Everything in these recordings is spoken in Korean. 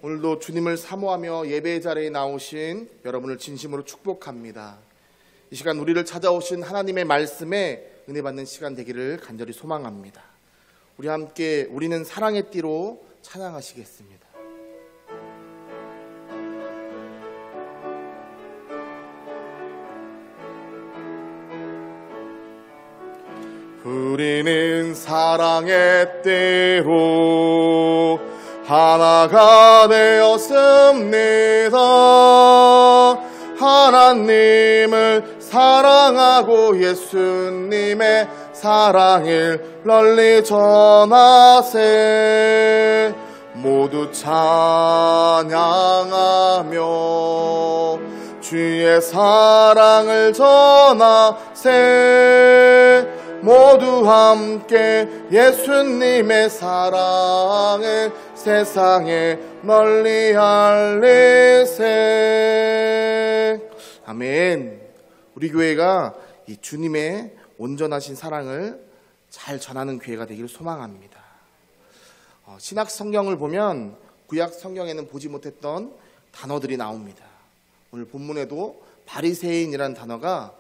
오늘도 주님을 사모하며 예배의 자리에 나오신 여러분을 진심으로 축복합니다. 이 시간 우리를 찾아오신 하나님의 말씀에 은혜 받는 시간 되기를 간절히 소망합니다. 우리 함께 우리는 사랑의 띠로 찬양하시겠습니다. 우리는 사랑의 띠로 하나가 되었습니다. 하나님을 사랑하고 예수님의 사랑을 널리 전하세. 모두 찬양하며 주의 사랑을 전하세. 모두 함께 예수님의 사랑을 세상에 널리 알리세. 아멘. 우리 교회가 이 주님의 온전하신 사랑을 잘 전하는 교회가 되기를 소망합니다. 신약 성경을 보면 구약 성경에는 보지 못했던 단어들이 나옵니다. 오늘 본문에도 바리새인이라는 단어가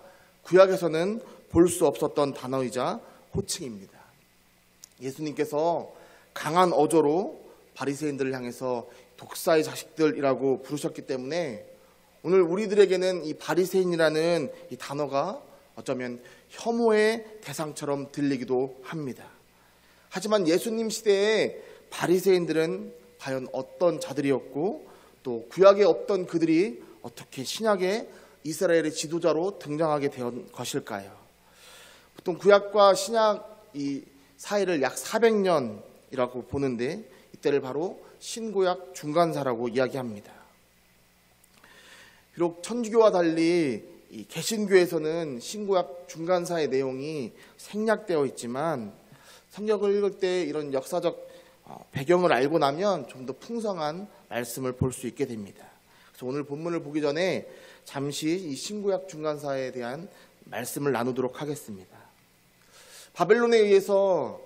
구약에서는 볼 수 없었던 단어이자 호칭입니다. 예수님께서 강한 어조로 바리새인들을 향해서 독사의 자식들이라고 부르셨기 때문에 오늘 우리들에게는 이 바리새인이라는 이 단어가 어쩌면 혐오의 대상처럼 들리기도 합니다. 하지만 예수님 시대에 바리새인들은 과연 어떤 자들이었고 또 구약에 없던 그들이 어떻게 신약의 이스라엘의 지도자로 등장하게 된 것일까요? 보통 구약과 신약 이 사이를 약 400년이라고 보는데 이때를 바로 신구약 중간사라고 이야기합니다. 비록 천주교와 달리 이 개신교에서는 신구약 중간사의 내용이 생략되어 있지만 성경을 읽을 때 이런 역사적 배경을 알고 나면 좀 더 풍성한 말씀을 볼 수 있게 됩니다. 그래서 오늘 본문을 보기 전에 잠시 이 신구약 중간사에 대한 말씀을 나누도록 하겠습니다. 바벨론에 의해서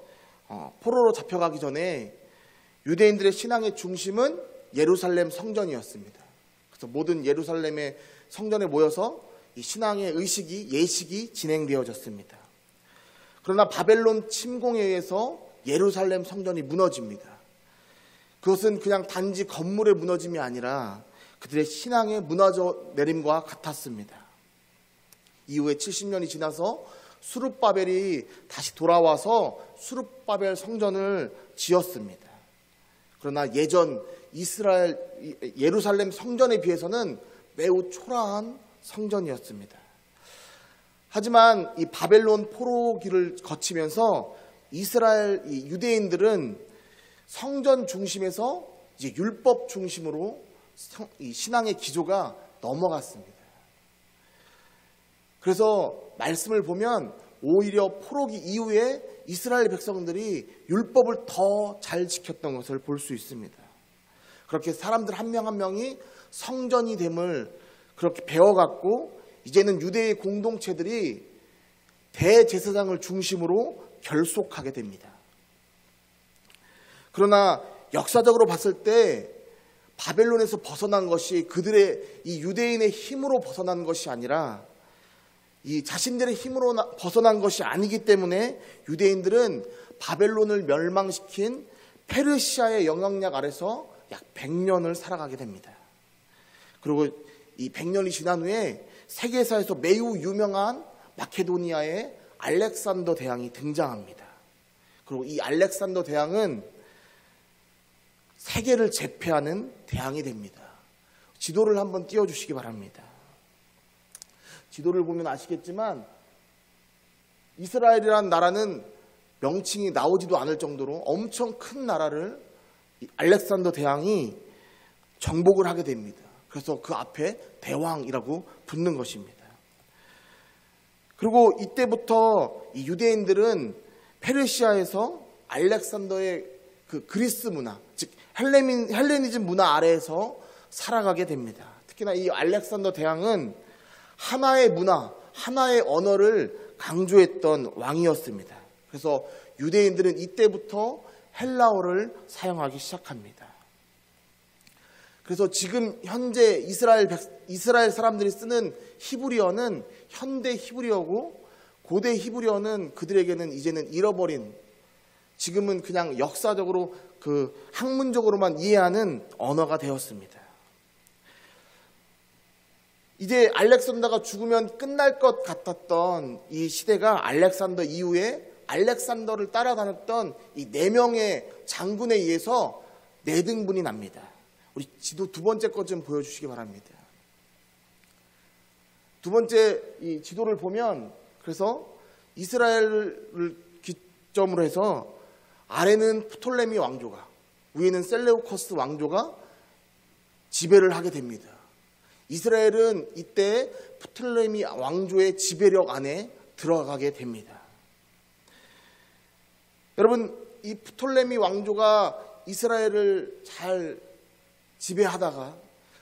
포로로 잡혀가기 전에 유대인들의 신앙의 중심은 예루살렘 성전이었습니다. 그래서 모든 예루살렘의 성전에 모여서 이 신앙의 의식이 예식이 진행되어졌습니다. 그러나 바벨론 침공에 의해서 예루살렘 성전이 무너집니다. 그것은 그냥 단지 건물의 무너짐이 아니라 그들의 신앙의 무너져 내림과 같았습니다. 이후에 70년이 지나서 수룹바벨이 다시 돌아와서 수룹바벨 성전을 지었습니다. 그러나 예전 이스라엘 예루살렘 성전에 비해서는 매우 초라한 성전이었습니다. 하지만 이 바벨론 포로기를 거치면서 이스라엘 유대인들은 성전 중심에서 이제 율법 중심으로 이 신앙의 기조가 넘어갔습니다. 그래서 말씀을 보면 오히려 포로기 이후에 이스라엘 백성들이 율법을 더 잘 지켰던 것을 볼 수 있습니다. 그렇게 사람들 한 명 한 명이 성전이 됨을 그렇게 배워갔고 이제는 유대의 공동체들이 대제사장을 중심으로 결속하게 됩니다. 그러나 역사적으로 봤을 때 바벨론에서 벗어난 것이 그들의 이 유대인의 힘으로 벗어난 것이 아니라 이 자신들의 힘으로 벗어난 것이 아니기 때문에 유대인들은 바벨론을 멸망시킨 페르시아의 영향력 아래서 약 100년을 살아가게 됩니다. 그리고 이 100년이 지난 후에 세계사에서 매우 유명한 마케도니아의 알렉산더 대왕이 등장합니다. 그리고 이 알렉산더 대왕은 세계를 제패하는 대왕이 됩니다. 지도를 한번 띄워주시기 바랍니다. 지도를 보면 아시겠지만 이스라엘이라는 나라는 명칭이 나오지도 않을 정도로 엄청 큰 나라를 알렉산더 대왕이 정복을 하게 됩니다. 그래서 그 앞에 대왕이라고 붙는 것입니다. 그리고 이때부터 이 유대인들은 페르시아에서 알렉산더의 그 그리스 문화, 즉 헬레니즘 문화 아래에서 살아가게 됩니다. 특히나 이 알렉산더 대왕은 하나의 문화, 하나의 언어를 강조했던 왕이었습니다. 그래서 유대인들은 이때부터 헬라어를 사용하기 시작합니다. 그래서 지금 현재 이스라엘 사람들이 쓰는 히브리어는 현대 히브리어고, 고대 히브리어는 그들에게는 이제는 잃어버린, 지금은 그냥 역사적으로 그 학문적으로만 이해하는 언어가 되었습니다. 이제 알렉산더가 죽으면 끝날 것 같았던 이 시대가 알렉산더 이후에 알렉산더를 따라다녔던 이 4명의 장군에 의해서 4등분이 납니다. 우리 지도 두 번째 것 좀 보여주시기 바랍니다. 두 번째 이 지도를 보면, 그래서 이스라엘을 기점으로 해서 아래는 프톨레미 왕조가, 위에는 셀레우커스 왕조가 지배를 하게 됩니다. 이스라엘은 이때 프톨레미 왕조의 지배력 안에 들어가게 됩니다. 여러분, 이 프톨레미 왕조가 이스라엘을 잘 지배하다가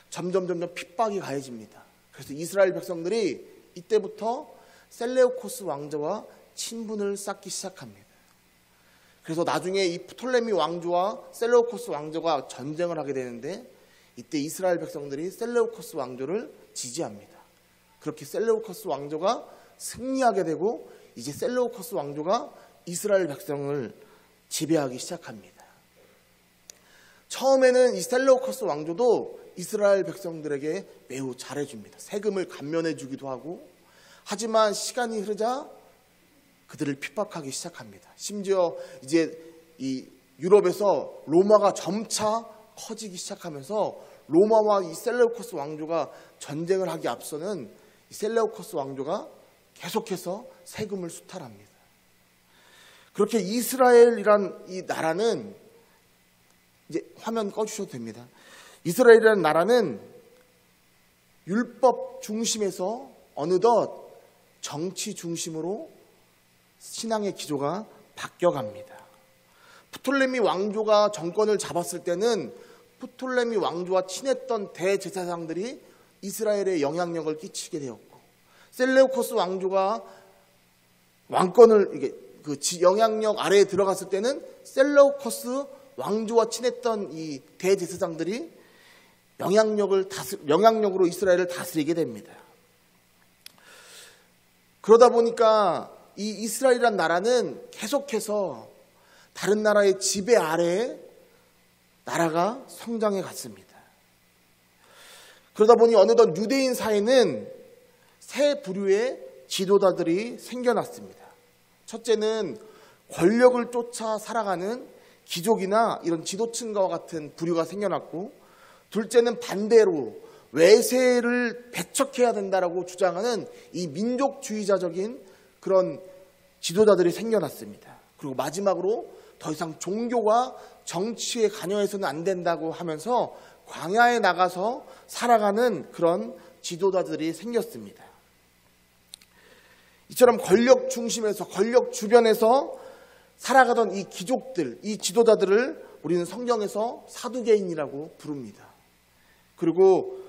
점점 핍박이 가해집니다. 그래서 이스라엘 백성들이 이때부터 셀레우코스 왕조와 친분을 쌓기 시작합니다. 그래서 나중에 이 프톨레미 왕조와 셀레우코스 왕조가 전쟁을 하게 되는데, 이때 이스라엘 백성들이 셀레우코스 왕조를 지지합니다. 그렇게 셀레우코스 왕조가 승리하게 되고, 이제 셀레우코스 왕조가 이스라엘 백성을 지배하기 시작합니다. 처음에는 이 셀레우코스 왕조도 이스라엘 백성들에게 매우 잘해줍니다. 세금을 감면해주기도 하고, 하지만 시간이 흐르자 그들을 핍박하기 시작합니다. 심지어 이제 이 유럽에서 로마가 점차 커지기 시작하면서 로마와 이 셀레우코스 왕조가 전쟁을 하기 앞서는 이 셀레우코스 왕조가 계속해서 세금을 수탈합니다. 그렇게 이스라엘이란 이 나라는, 이제 화면 꺼주셔도 됩니다. 이스라엘이라는 나라는 율법 중심에서 어느덧 정치 중심으로 신앙의 기조가 바뀌어갑니다. 프톨레미 왕조가 정권을 잡았을 때는 프톨레미 왕조와 친했던 대제사장들이 이스라엘에 영향력을 끼치게 되었고, 셀레우코스 왕조가 왕권을 이게 그 영향력 아래에 들어갔을 때는 셀레우코스 왕조와 친했던 이 대제사장들이 영향력으로 이스라엘을 다스리게 됩니다. 그러다 보니까 이 이스라엘이란 나라는 계속해서 다른 나라의 지배 아래에 나라가 성장해 갔습니다. 그러다 보니 어느덧 유대인 사회는 세 부류의 지도자들이 생겨났습니다. 첫째는 권력을 쫓아 살아가는 귀족이나 이런 지도층과 같은 부류가 생겨났고, 둘째는 반대로 외세를 배척해야 된다라고 주장하는 이 민족주의자적인 그런 지도자들이 생겨났습니다. 그리고 마지막으로 더 이상 종교와 정치에 관여해서는 안 된다고 하면서 광야에 나가서 살아가는 그런 지도자들이 생겼습니다. 이처럼 권력 중심에서, 권력 주변에서 살아가던 이 귀족들, 이 지도자들을 우리는 성경에서 사두개인이라고 부릅니다. 그리고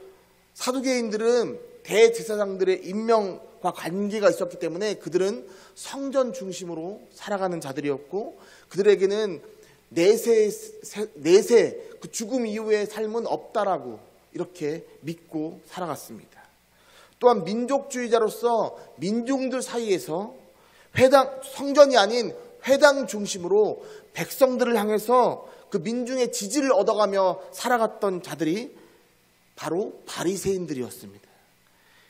사두개인들은 대제사장들의 임명과 관계가 있었기 때문에 그들은 성전 중심으로 살아가는 자들이었고, 그들에게는 내세 그 죽음 이후의 삶은 없다라고 이렇게 믿고 살아갔습니다. 또한 민족주의자로서 민중들 사이에서 성전이 아닌 회당 중심으로 백성들을 향해서 그 민중의 지지를 얻어가며 살아갔던 자들이 바로 바리새인들이었습니다.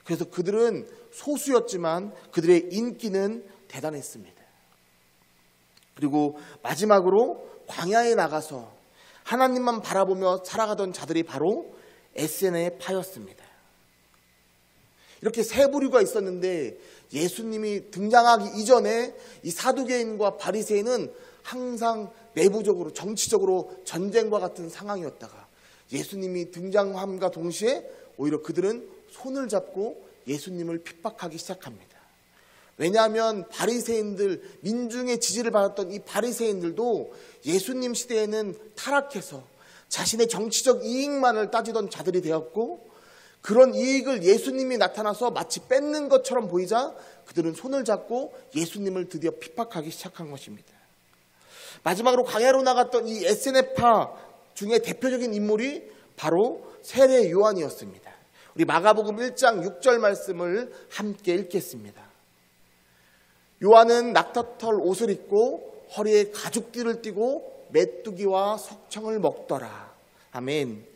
그래서 그들은 소수였지만 그들의 인기는 대단했습니다. 그리고 마지막으로 광야에 나가서 하나님만 바라보며 살아가던 자들이 바로 에세네파였습니다. 이렇게 세 부류가 있었는데, 예수님이 등장하기 이전에 이 사두개인과 바리새인은 항상 내부적으로 정치적으로 전쟁과 같은 상황이었다가, 예수님이 등장함과 동시에 오히려 그들은 손을 잡고 예수님을 핍박하기 시작합니다. 왜냐하면 바리새인들, 민중의 지지를 받았던 이 바리새인들도 예수님 시대에는 타락해서 자신의 정치적 이익만을 따지던 자들이 되었고, 그런 이익을 예수님이 나타나서 마치 뺏는 것처럼 보이자 그들은 손을 잡고 예수님을 드디어 핍박하기 시작한 것입니다. 마지막으로 광야로 나갔던 이 에세네파 중에 대표적인 인물이 바로 세례 요한이었습니다. 우리 마가복음 1장 6절 말씀을 함께 읽겠습니다. 요한은 낙타털 옷을 입고 허리에 가죽띠를 띠고 메뚜기와 석청을 먹더라. 아멘.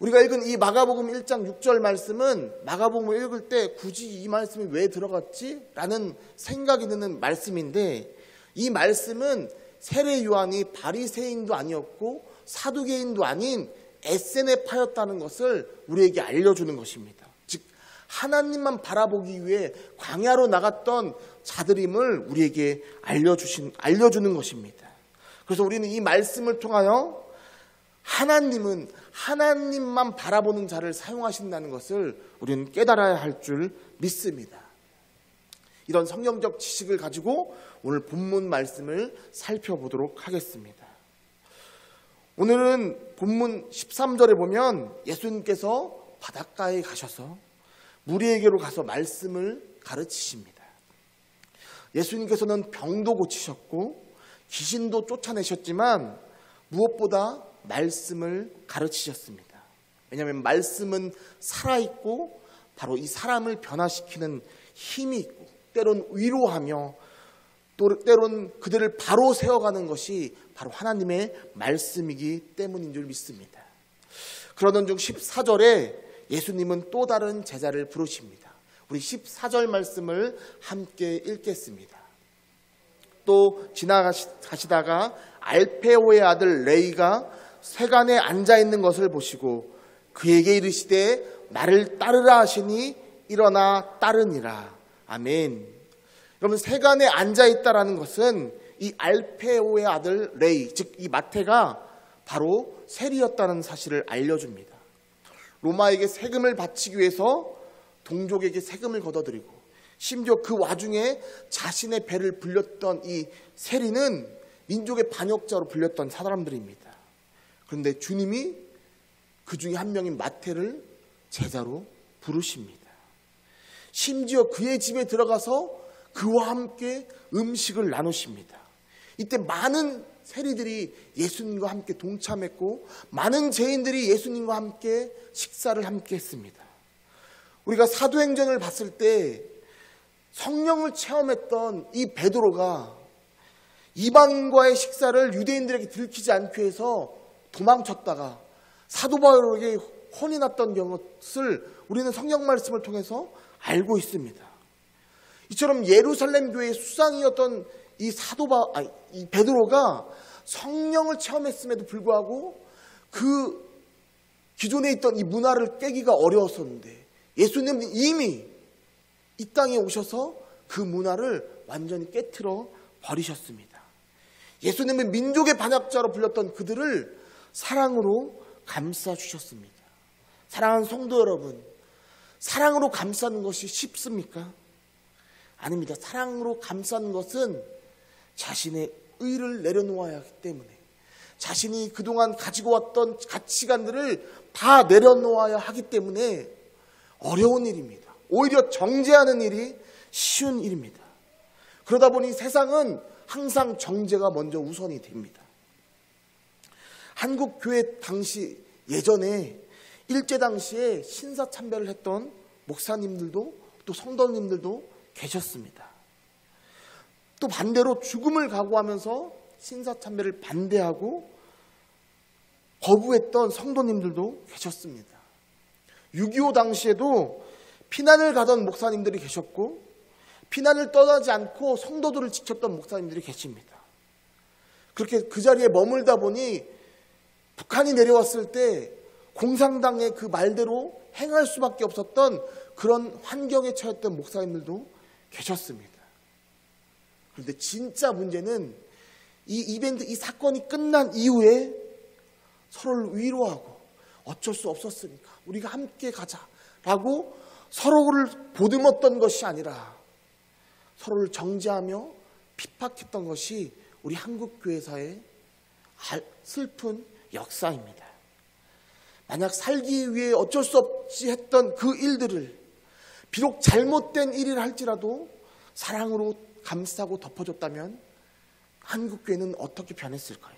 우리가 읽은 이 마가복음 1장 6절 말씀은 마가복음을 읽을 때 굳이 이 말씀이 왜 들어갔지? 라는 생각이 드는 말씀인데, 이 말씀은 세례 요한이 바리새인도 아니었고 사두개인도 아닌 에세네파였다는 것을 우리에게 알려주는 것입니다. 즉 하나님만 바라보기 위해 광야로 나갔던 자들임을 우리에게 알려주는 것입니다. 그래서 우리는 이 말씀을 통하여 하나님은 하나님만 바라보는 자를 사용하신다는 것을 우리는 깨달아야 할 줄 믿습니다. 이런 성경적 지식을 가지고 오늘 본문 말씀을 살펴보도록 하겠습니다. 오늘은 본문 13절에 보면 예수님께서 바닷가에 가셔서 무리에게로 가서 말씀을 가르치십니다. 예수님께서는 병도 고치셨고 귀신도 쫓아내셨지만 무엇보다 말씀을 가르치셨습니다. 왜냐하면 말씀은 살아있고 바로 이 사람을 변화시키는 힘이 있고 때론 위로하며 또 때론 그들을 바로 세워가는 것이 바로 하나님의 말씀이기 때문인 줄 믿습니다. 그러던 중 14절에 예수님은 또 다른 제자를 부르십니다. 우리 14절 말씀을 함께 읽겠습니다. 또 지나가시다가 알페오의 아들 레이가 세간에 앉아있는 것을 보시고 그에게 이르시되 나를 따르라 하시니 일어나 따르니라. 아멘. 여러분, 세간에 앉아있다라는 것은 이 알페오의 아들 레이, 즉 이 마태가 바로 세리였다는 사실을 알려줍니다. 로마에게 세금을 바치기 위해서 동족에게 세금을 걷어들이고 심지어 그 와중에 자신의 배를 불렸던 이 세리는 민족의 반역자로 불렸던 사람들입니다. 그런데 주님이 그 중에 한 명인 마태를 제자로 부르십니다. 심지어 그의 집에 들어가서 그와 함께 음식을 나누십니다. 이때 많은 세리들이 예수님과 함께 동참했고 많은 죄인들이 예수님과 함께 식사를 함께 했습니다. 우리가 사도행전을 봤을 때 성령을 체험했던 이 베드로가 이방인과의 식사를 유대인들에게 들키지 않기 위해서 도망쳤다가 사도 바울에게 혼이 났던 것을 우리는 성경 말씀을 통해서 알고 있습니다. 이처럼 예루살렘 교회의 수상이었던 이 베드로가 성령을 체험했음에도 불구하고 그 기존에 있던 이 문화를 깨기가 어려웠었는데 예수님은 이미 이 땅에 오셔서 그 문화를 완전히 깨트려 버리셨습니다. 예수님은 민족의 반역자로 불렸던 그들을 사랑으로 감싸주셨습니다. 사랑하는 성도 여러분, 사랑으로 감싸는 것이 쉽습니까? 아닙니다. 사랑으로 감싸는 것은 자신의 의를 내려놓아야 하기 때문에 자신이 그동안 가지고 왔던 가치관들을 다 내려놓아야 하기 때문에 어려운 일입니다. 오히려 정죄하는 일이 쉬운 일입니다. 그러다 보니 세상은 항상 정죄가 먼저 우선이 됩니다. 한국 교회 당시 예전에 일제 당시에 신사참배를 했던 목사님들도 또 성도님들도 계셨습니다. 또 반대로 죽음을 각오하면서 신사참배를 반대하고 거부했던 성도님들도 계셨습니다. 6.25 당시에도 피난을 가던 목사님들이 계셨고 피난을 떠나지 않고 성도들을 지켰던 목사님들이 계십니다. 그렇게 그 자리에 머물다 보니 북한이 내려왔을 때 공산당의 그 말대로 행할 수밖에 없었던 그런 환경에 처했던 목사님들도 계셨습니다. 그런데 진짜 문제는 이 이벤트, 이 사건이 끝난 이후에 서로를 위로하고 어쩔 수 없었으니까 우리가 함께 가자라고 서로를 보듬었던 것이 아니라 서로를 정죄하며 핍박했던 것이 우리 한국 교회사의 슬픈 역사입니다. 만약 살기 위해 어쩔 수 없이 했던 그 일들을 비록 잘못된 일이라 할지라도 사랑으로 감싸고 덮어줬다면 한국 교회는 어떻게 변했을까요?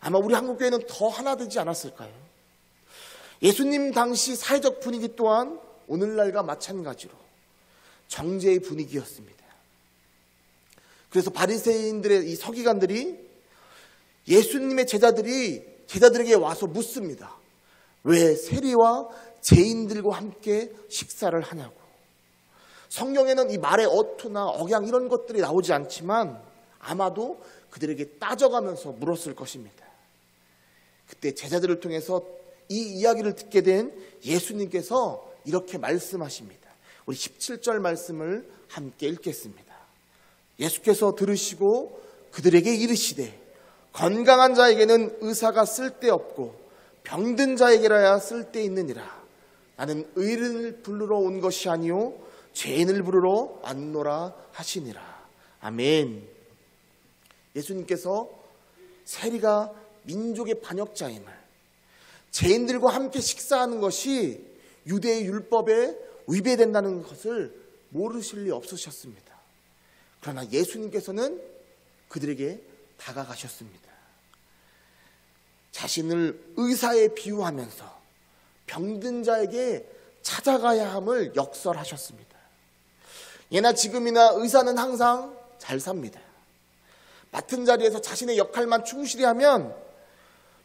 아마 우리 한국교회는 더 하나 되지 않았을까요? 예수님 당시 사회적 분위기 또한 오늘날과 마찬가지로 정죄의 분위기였습니다. 그래서 바리새인들의 이 서기관들이 예수님의 제자들에게 와서 묻습니다. 왜 세리와 죄인들과 함께 식사를 하냐고. 성경에는 이 말의 어투나 억양 이런 것들이 나오지 않지만 아마도 그들에게 따져가면서 물었을 것입니다. 그때 제자들을 통해서 이 이야기를 듣게 된 예수님께서 이렇게 말씀하십니다. 우리 17절 말씀을 함께 읽겠습니다. 예수께서 들으시고 그들에게 이르시되 건강한 자에게는 의사가 쓸데없고 병든 자에게라야 쓸데있느니라. 나는 의인을 부르러 온 것이 아니요 죄인을 부르러 왔노라 하시니라. 아멘. 예수님께서 세리가 민족의 반역자임을, 죄인들과 함께 식사하는 것이 유대의 율법에 위배된다는 것을 모르실 리 없으셨습니다. 그러나 예수님께서는 그들에게 다가가셨습니다. 자신을 의사에 비유하면서 병든 자에게 찾아가야 함을 역설하셨습니다. 예나 지금이나 의사는 항상 잘 삽니다. 맡은 자리에서 자신의 역할만 충실히 하면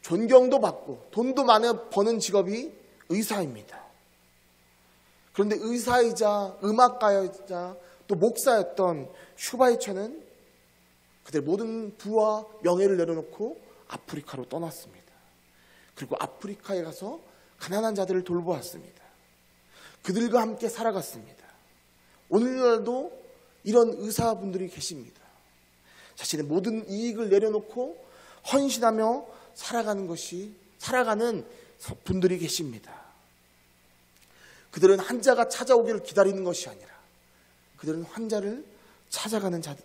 존경도 받고 돈도 많이 버는 직업이 의사입니다. 그런데 의사이자 음악가이자 또 목사였던 슈바이처는 그들 모든 부와 명예를 내려놓고 아프리카로 떠났습니다. 그리고 아프리카에 가서 가난한 자들을 돌보았습니다. 그들과 함께 살아갔습니다. 오늘날도 이런 의사분들이 계십니다. 자신의 모든 이익을 내려놓고 헌신하며 살아가는 분들이 계십니다. 그들은 환자가 찾아오기를 기다리는 것이 아니라 그들은 환자를 찾아가는 자들,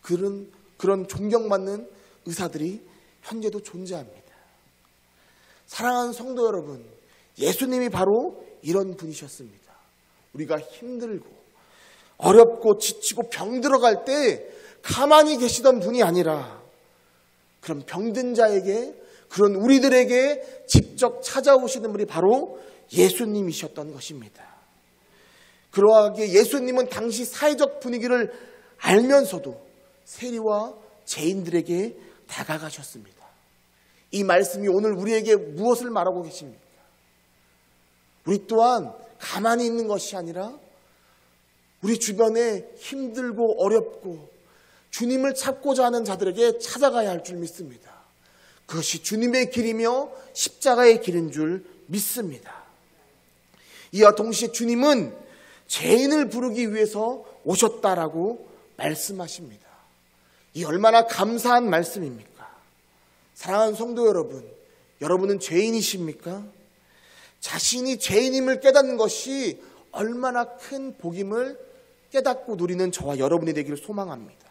그런 존경받는 의사들이 현재도 존재합니다. 사랑하는 성도 여러분, 예수님이 바로 이런 분이셨습니다. 우리가 힘들고 어렵고 지치고 병들어갈 때 가만히 계시던 분이 아니라 그런 병든 자에게, 그런 우리들에게 직접 찾아오시는 분이 바로 예수님이셨던 것입니다. 그러하기에 예수님은 당시 사회적 분위기를 알면서도 세리와 죄인들에게 다가가셨습니다. 이 말씀이 오늘 우리에게 무엇을 말하고 계십니까? 우리 또한 가만히 있는 것이 아니라 우리 주변에 힘들고 어렵고 주님을 찾고자 하는 자들에게 찾아가야 할 줄 믿습니다. 그것이 주님의 길이며 십자가의 길인 줄 믿습니다. 이와 동시에 주님은 죄인을 부르기 위해서 오셨다라고 말씀하십니다. 이 얼마나 감사한 말씀입니까? 사랑하는 성도 여러분, 여러분은 죄인이십니까? 자신이 죄인임을 깨닫는 것이 얼마나 큰 복임을 깨닫고 누리는 저와 여러분이 되기를 소망합니다.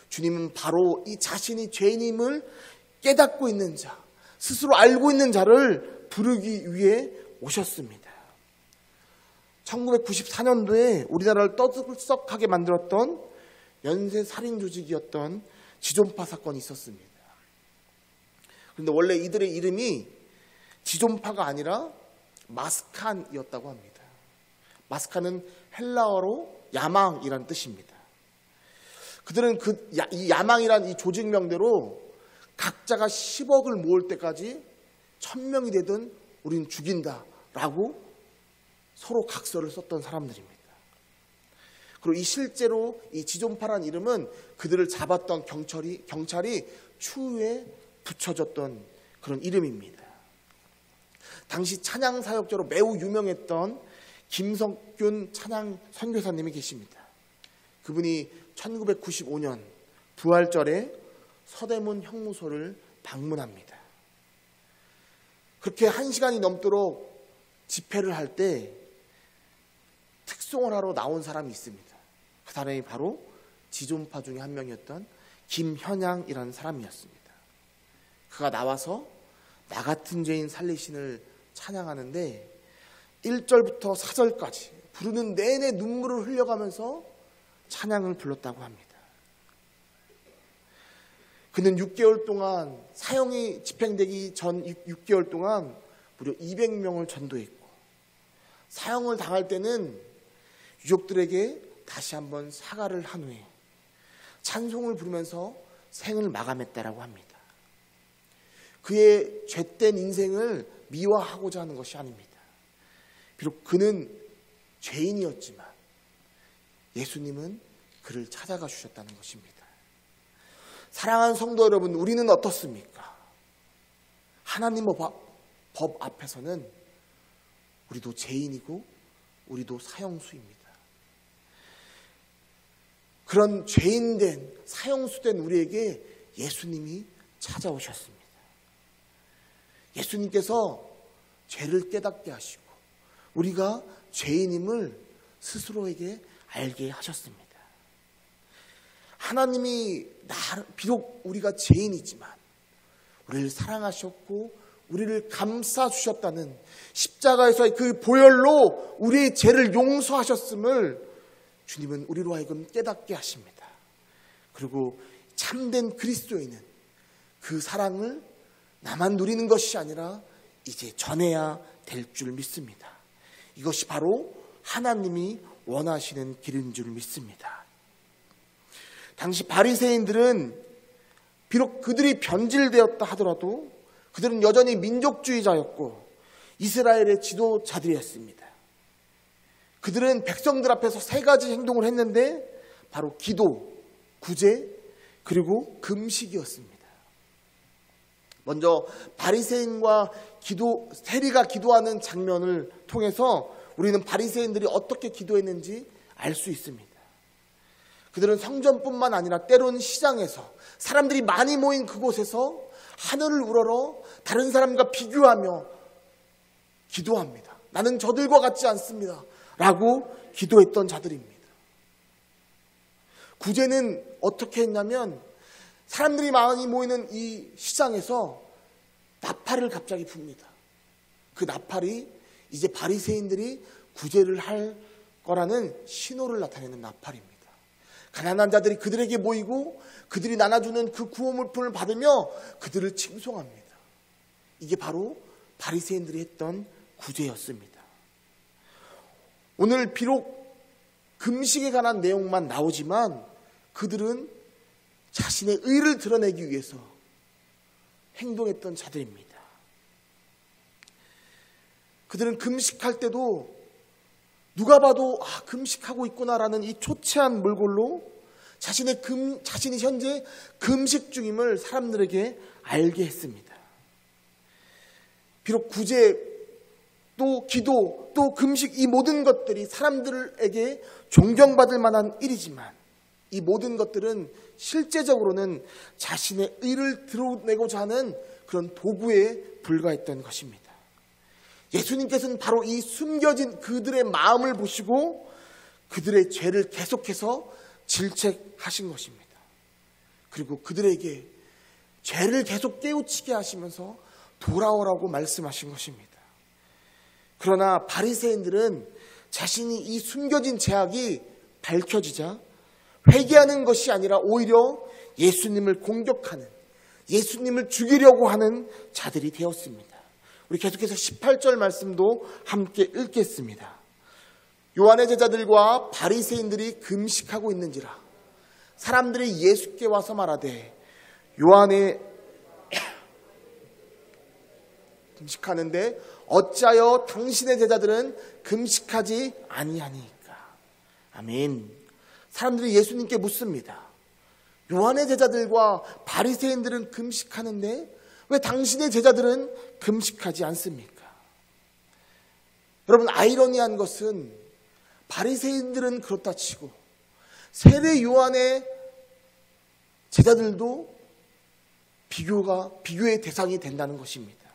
주님은 바로 이 자신이 죄인임을 깨닫고 있는 자, 스스로 알고 있는 자를 부르기 위해 오셨습니다. 1994년도에 우리나라를 떠들썩하게 만들었던 연쇄 살인 조직이었던 지존파 사건이 있었습니다. 그런데 원래 이들의 이름이 지존파가 아니라 마스칸이었다고 합니다. 마스칸은 헬라어로 야망이란 뜻입니다. 그들은 이 야망이란 이 조직명대로 각자가 10억을 모을 때까지 1000명이 되든 우린 죽인다라고 서로 각서를 썼던 사람들입니다. 그리고 실제로 이 지존파란 이름은 그들을 잡았던 경찰이 추후에 붙여줬던 그런 이름입니다. 당시 찬양 사역자로 매우 유명했던 김석균 찬양 선교사님이 계십니다. 그분이 1995년 부활절에 서대문 형무소를 방문합니다. 그렇게 1시간이 넘도록 집회를 할 때 특송을 하러 나온 사람이 있습니다. 그 사람이 바로 지존파 중에 한 명이었던 김현양이라는 사람이었습니다. 그가 나와서 나 같은 죄인 살리신을 찬양하는데 1절부터 4절까지 부르는 내내 눈물을 흘려가면서 찬양을 불렀다고 합니다. 그는 6개월 동안 사형이 집행되기 전 6개월 동안 무려 200명을 전도했고, 사형을 당할 때는 유족들에게 다시 한번 사과를 한 후에 찬송을 부르면서 생을 마감했다라고 합니다. 그의 죄된 인생을 미화하고자 하는 것이 아닙니다. 비록 그는 죄인이었지만 예수님은 그를 찾아가 주셨다는 것입니다. 사랑하는 성도 여러분, 우리는 어떻습니까? 하나님의 법 앞에서는 우리도 죄인이고 우리도 사형수입니다. 그런 죄인된 사형수된 우리에게 예수님이 찾아오셨습니다. 예수님께서 죄를 깨닫게 하시고 우리가 죄인임을 스스로에게 알게 하셨습니다. 하나님이 비록 우리가 죄인이지만 우리를 사랑하셨고 우리를 감싸주셨다는 십자가에서의 그 보혈로 우리의 죄를 용서하셨음을 주님은 우리로 하여금 깨닫게 하십니다. 그리고 참된 그리스도인은 그 사랑을 나만 누리는 것이 아니라 이제 전해야 될 줄 믿습니다. 이것이 바로 하나님이 원하시는 길인 줄 믿습니다. 당시 바리새인들은 비록 그들이 변질되었다 하더라도 그들은 여전히 민족주의자였고 이스라엘의 지도자들이었습니다. 그들은 백성들 앞에서 세 가지 행동을 했는데 바로 기도, 구제, 그리고 금식이었습니다. 먼저 바리새인과 세리가 기도하는 장면을 통해서 우리는 바리새인들이 어떻게 기도했는지 알 수 있습니다. 그들은 성전뿐만 아니라 때로는 시장에서 사람들이 많이 모인 그곳에서 하늘을 우러러 다른 사람과 비교하며 기도합니다. 나는 저들과 같지 않습니다. 라고 기도했던 자들입니다. 구제는 어떻게 했냐면 사람들이 많이 모이는 이 시장에서 나팔을 갑자기 붑니다. 그 나팔이 이제 바리새인들이 구제를 할 거라는 신호를 나타내는 나팔입니다. 가난한 자들이 그들에게 모이고 그들이 나눠주는 그 구호물품을 받으며 그들을 칭송합니다. 이게 바로 바리새인들이 했던 구제였습니다. 오늘 비록 금식에 관한 내용만 나오지만 그들은 자신의 의를 드러내기 위해서 행동했던 자들입니다. 그들은 금식할 때도 누가 봐도 금식하고 있구나라는 이 초췌한 몰골로 자신이 현재 금식 중임을 사람들에게 알게 했습니다. 비록 구제, 또 기도, 또 금식 이 모든 것들이 사람들에게 존경받을 만한 일이지만 이 모든 것들은 실제적으로는 자신의 의를 드러내고자 하는 그런 도구에 불과했던 것입니다. 예수님께서는 바로 이 숨겨진 그들의 마음을 보시고 그들의 죄를 계속해서 질책하신 것입니다. 그리고 그들에게 죄를 계속 깨우치게 하시면서 돌아오라고 말씀하신 것입니다. 그러나 바리새인들은 자신이 이 숨겨진 죄악이 밝혀지자 회개하는 것이 아니라 오히려 예수님을 공격하는, 예수님을 죽이려고 하는 자들이 되었습니다. 우리 계속해서 18절 말씀도 함께 읽겠습니다. 요한의 제자들과 바리새인들이 금식하고 있는지라 사람들이 예수께 와서 말하되 요한의 금식하는데 어찌하여 당신의 제자들은 금식하지 아니하니까. 아멘. 사람들이 예수님께 묻습니다. 요한의 제자들과 바리새인들은 금식하는데 왜 당신의 제자들은 금식하지 않습니까? 여러분, 아이러니한 것은 바리새인들은 그렇다 치고 세례 요한의 제자들도 비교의 대상이 된다는 것입니다.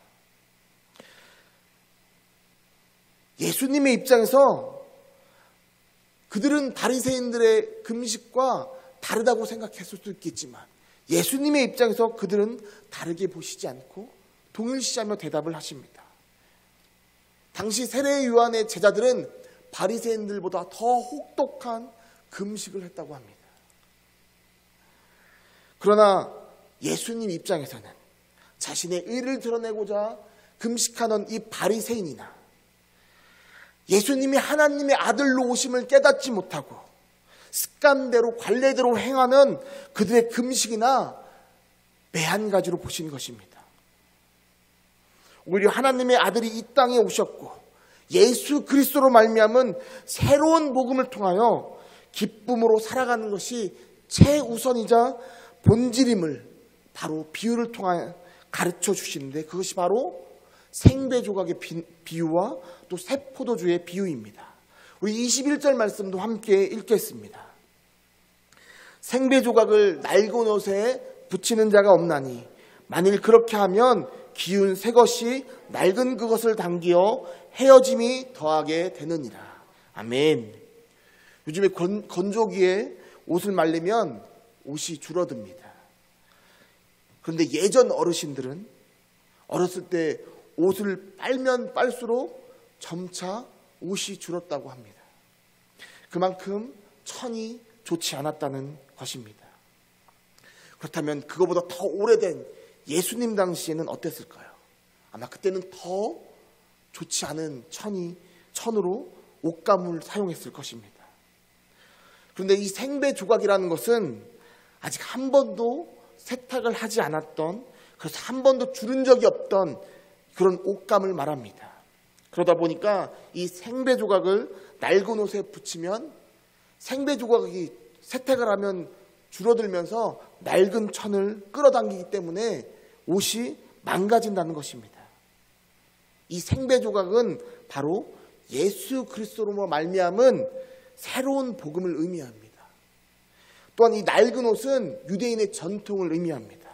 예수님의 입장에서 그들은 바리새인들의 금식과 다르다고 생각했을 수도 있겠지만 예수님의 입장에서 그들은 다르게 보시지 않고 동일시하며 대답을 하십니다. 당시 세례 요한의 제자들은 바리새인들보다 더 혹독한 금식을 했다고 합니다. 그러나 예수님 입장에서는 자신의 의를 드러내고자 금식하는 이 바리새인이나 예수님이 하나님의 아들로 오심을 깨닫지 못하고 습관대로 관례대로 행하는 그들의 금식이나 매한가지로 보신 것입니다. 오히려 하나님의 아들이 이 땅에 오셨고 예수 그리스도로 말미암은 새로운 복음을 통하여 기쁨으로 살아가는 것이 최우선이자 본질임을 바로 비유를 통하여 가르쳐 주시는데, 그것이 바로 생배조각의 비유와 또 새포도주의 비유입니다. 우리 21절 말씀도 함께 읽겠습니다. 생배조각을 낡은 옷에 붙이는 자가 없나니 만일 그렇게 하면 기운 새 것이 낡은 그것을 당기어 헤어짐이 더하게 되느니라. 아멘. 요즘에 건조기에 옷을 말리면 옷이 줄어듭니다. 그런데 예전 어르신들은 어렸을 때 옷을 빨면 빨수록 점차 옷이 줄었다고 합니다. 그만큼 천이 좋지 않았다는 것입니다. 그렇다면 그거보다 더 오래된 예수님 당시에는 어땠을까요? 아마 그때는 더 좋지 않은 천으로 옷감을 사용했을 것입니다. 그런데 이 생배조각이라는 것은 아직 한 번도 세탁을 하지 않았던, 그래서 한 번도 주른 적이 없던 그런 옷감을 말합니다. 그러다 보니까 이 생배조각을 낡은 옷에 붙이면 생배조각이 세탁을 하면 줄어들면서 낡은 천을 끌어당기기 때문에 옷이 망가진다는 것입니다. 이 생배조각은 바로 예수 그리스도로 말미암은 새로운 복음을 의미합니다. 또한 이 낡은 옷은 유대인의 전통을 의미합니다.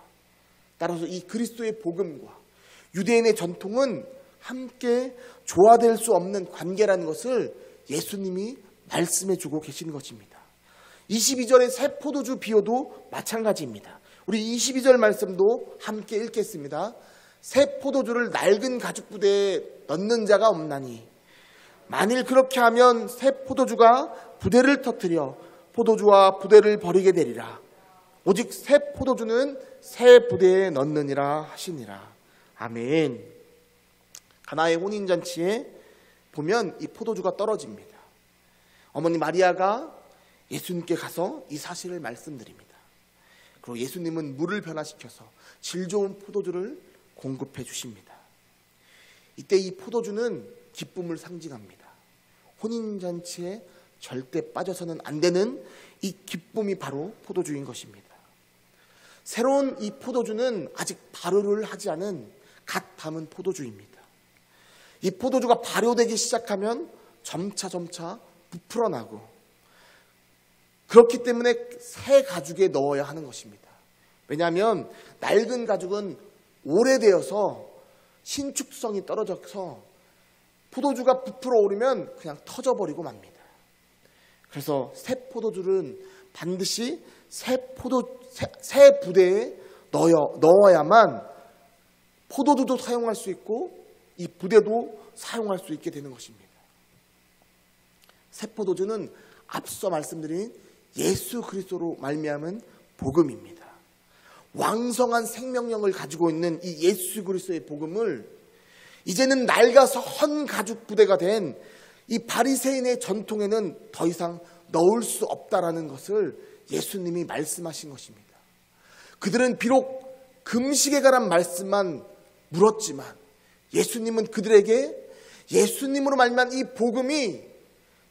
따라서 이 그리스도의 복음과 유대인의 전통은 함께 조화될 수 없는 관계라는 것을 예수님이 말씀해 주고 계시는 것입니다. 22절의 새 포도주 비유도 마찬가지입니다. 우리 22절 말씀도 함께 읽겠습니다. 새 포도주를 낡은 가죽 부대에 넣는 자가 없나니 만일 그렇게 하면 새 포도주가 부대를 터뜨려 포도주와 부대를 버리게 되리라. 오직 새 포도주는 새 부대에 넣느니라 하시니라. 아멘. 가나의 혼인잔치에 보면 이 포도주가 떨어집니다. 어머니 마리아가 예수님께 가서 이 사실을 말씀드립니다. 그리고 예수님은 물을 변화시켜서 질 좋은 포도주를 공급해 주십니다. 이때 이 포도주는 기쁨을 상징합니다. 혼인잔치에 절대 빠져서는 안 되는 이 기쁨이 바로 포도주인 것입니다. 새로운 이 포도주는 아직 발효를 하지 않은 갓 담은 포도주입니다. 이 포도주가 발효되기 시작하면 점차 부풀어나고, 그렇기 때문에 새 가죽에 넣어야 하는 것입니다. 왜냐하면 낡은 가죽은 오래되어서 신축성이 떨어져서 포도주가 부풀어 오르면 그냥 터져버리고 맙니다. 그래서 새 포도주는 반드시 새 부대에 넣어야만 포도주도 사용할 수 있고 이 부대도 사용할 수 있게 되는 것입니다. 새 포도주는 앞서 말씀드린 예수 그리스도로 말미암은 복음입니다. 왕성한 생명력을 가지고 있는 이 예수 그리스도의 복음을 이제는 낡아서 헌 가죽 부대가 된 이 바리새인의 전통에는 더 이상 넣을 수 없다라는 것을 예수님이 말씀하신 것입니다. 그들은 비록 금식에 관한 말씀만 물었지만 예수님은 그들에게 예수님으로 말미암은 이 복음이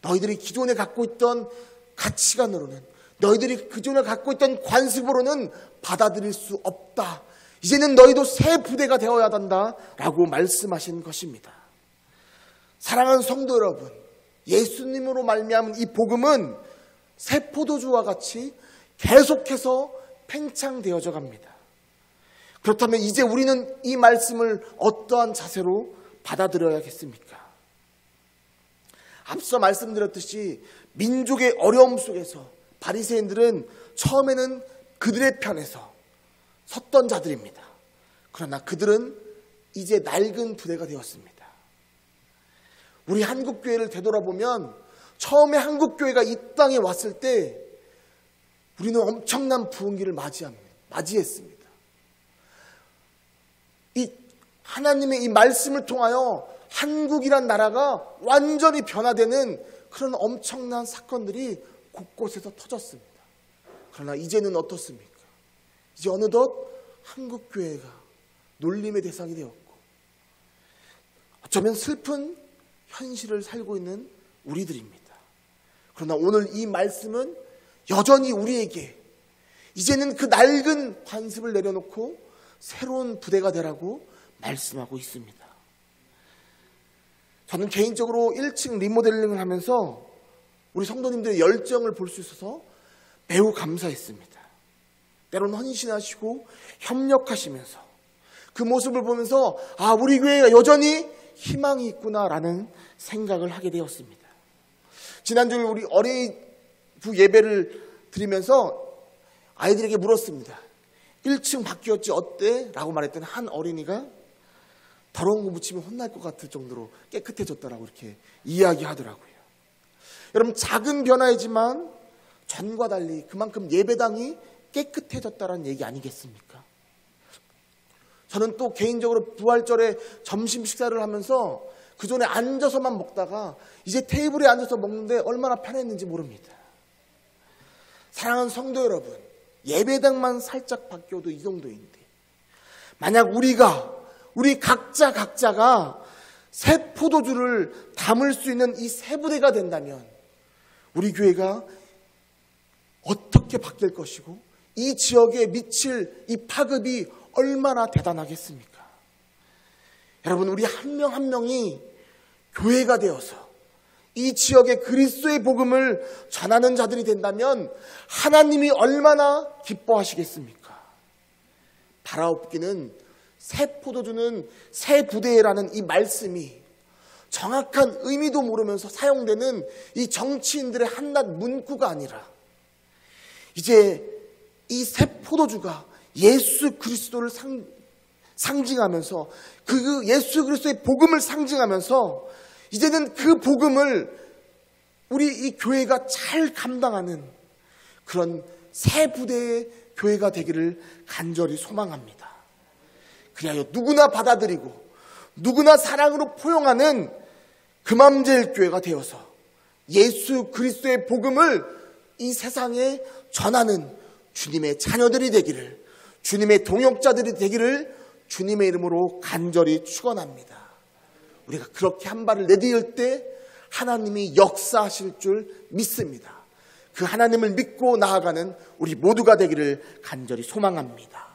너희들이 기존에 갖고 있던 가치관으로는, 너희들이 기존에 갖고 있던 관습으로는 받아들일 수 없다. 이제는 너희도 새 부대가 되어야 한다라고 말씀하신 것입니다. 사랑하는 성도 여러분, 예수님으로 말미암은 이 복음은 새 포도주와 같이 계속해서 팽창되어져 갑니다. 그렇다면 이제 우리는 이 말씀을 어떠한 자세로 받아들여야겠습니까? 앞서 말씀드렸듯이 민족의 어려움 속에서 바리새인들은 처음에는 그들의 편에서 섰던 자들입니다. 그러나 그들은 이제 낡은 부대가 되었습니다. 우리 한국교회를 되돌아보면 처음에 한국교회가 이 땅에 왔을 때 우리는 엄청난 부흥기를 맞이했습니다. 이 하나님의 이 말씀을 통하여 한국이란 나라가 완전히 변화되는 그런 엄청난 사건들이 곳곳에서 터졌습니다. 그러나 이제는 어떻습니까? 이제 어느덧 한국교회가 놀림의 대상이 되었고 어쩌면 슬픈 현실을 살고 있는 우리들입니다. 그러나 오늘 이 말씀은 여전히 우리에게 이제는 그 낡은 관습을 내려놓고 새로운 부대가 되라고 말씀하고 있습니다. 저는 개인적으로 1층 리모델링을 하면서 우리 성도님들의 열정을 볼 수 있어서 매우 감사했습니다. 때로는 헌신하시고 협력하시면서 그 모습을 보면서 우리 교회가 여전히 희망이 있구나라는 생각을 하게 되었습니다. 지난주에 우리 어린이부 예배를 드리면서 아이들에게 물었습니다. 1층 바뀌었지 어때? 라고 말했더니 한 어린이가 더러운 거 묻히면 혼날 것 같을 정도로 깨끗해졌다라고 이렇게 이야기하더라고요. 여러분, 작은 변화이지만 전과 달리 그만큼 예배당이 깨끗해졌다는 얘기 아니겠습니까? 저는 또 개인적으로 부활절에 점심 식사를 하면서 그전에 앉아서만 먹다가 이제 테이블에 앉아서 먹는데 얼마나 편했는지 모릅니다. 사랑하는 성도 여러분, 예배당만 살짝 바뀌어도 이 정도인데 만약 우리 각자가 새 포도주를 담을 수 있는 이 새 부대가 된다면 우리 교회가 어떻게 바뀔 것이고 이 지역에 미칠 이 파급이 얼마나 대단하겠습니까? 여러분, 우리 한 명 한 명이 교회가 되어서 이 지역에 그리스도의 복음을 전하는 자들이 된다면 하나님이 얼마나 기뻐하시겠습니까? 바라옵기는 새 포도주는 새 부대라는 이 말씀이 정확한 의미도 모르면서 사용되는 이 정치인들의 한낱 문구가 아니라 이제 이 새 포도주가 예수 그리스도를 상징하면서 그 예수 그리스도의 복음을 상징하면서 이제는 그 복음을 우리 이 교회가 잘 감당하는 그런 새 부대의 교회가 되기를 간절히 소망합니다. 그리하여 누구나 받아들이고 누구나 사랑으로 포용하는 금암제일 교회가 되어서 예수 그리스도의 복음을 이 세상에 전하는 주님의 자녀들이 되기를, 주님의 동역자들이 되기를 주님의 이름으로 간절히 축원합니다. 우리가 그렇게 한 발을 내디딜 때 하나님이 역사하실 줄 믿습니다. 그 하나님을 믿고 나아가는 우리 모두가 되기를 간절히 소망합니다.